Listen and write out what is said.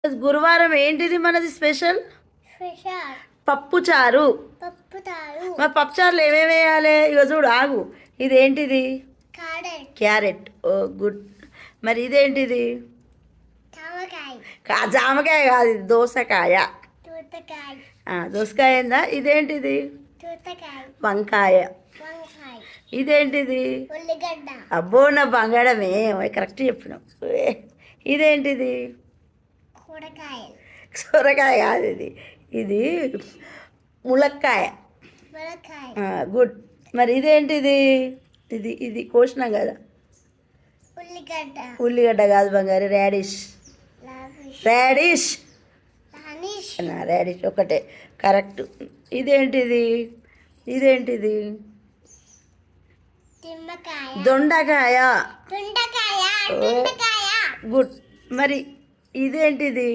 గురువారం ఏంటిది మనది స్పెషల్? స్పెషల్ పప్పు చారు. పప్పు తారు మరి పప్పు చారులో ఏమేమి వేయాలి? ఇక చూడు ఆగు. ఇదేంటిది? కాడల్ క్యారెట్. Oh good. మరి ఇదేంటిది? తామకాయ జామకాయ కాదు, ఇది దోసకాయ. తూతకాయ దోసకాయ ఏందా? ఇదేంటిది? తూతకాయ వంకాయ. వంకాయ ఇదేంటిది? ఉల్లిగడ్డ అబ్బో నా బంగాళమే కరెక్ట్ చెప్పినావు. ఇదేంటిది? కూరకాయ సొరకాయ కాదు, ఇది ఇది ములక్కాయ. ములక్కాయ గుడ్. మరి ఇదేంటిది? ఇది ఇది కోసినాం కదా. ఉల్లిగడ్డ ఉల్లిగడ్డ కాదు బంగారు, రాడిష్. Lavish radish. లానిష్ రాడిష్ ఒకటే కరెక్ట్. ఇదేంటిది? ఇదేంటిది? నిమ్మకాయ దొండకాయ. దొండకాయ ఓ, దొండకాయ గుడ్. మరి ఇదేంటిది?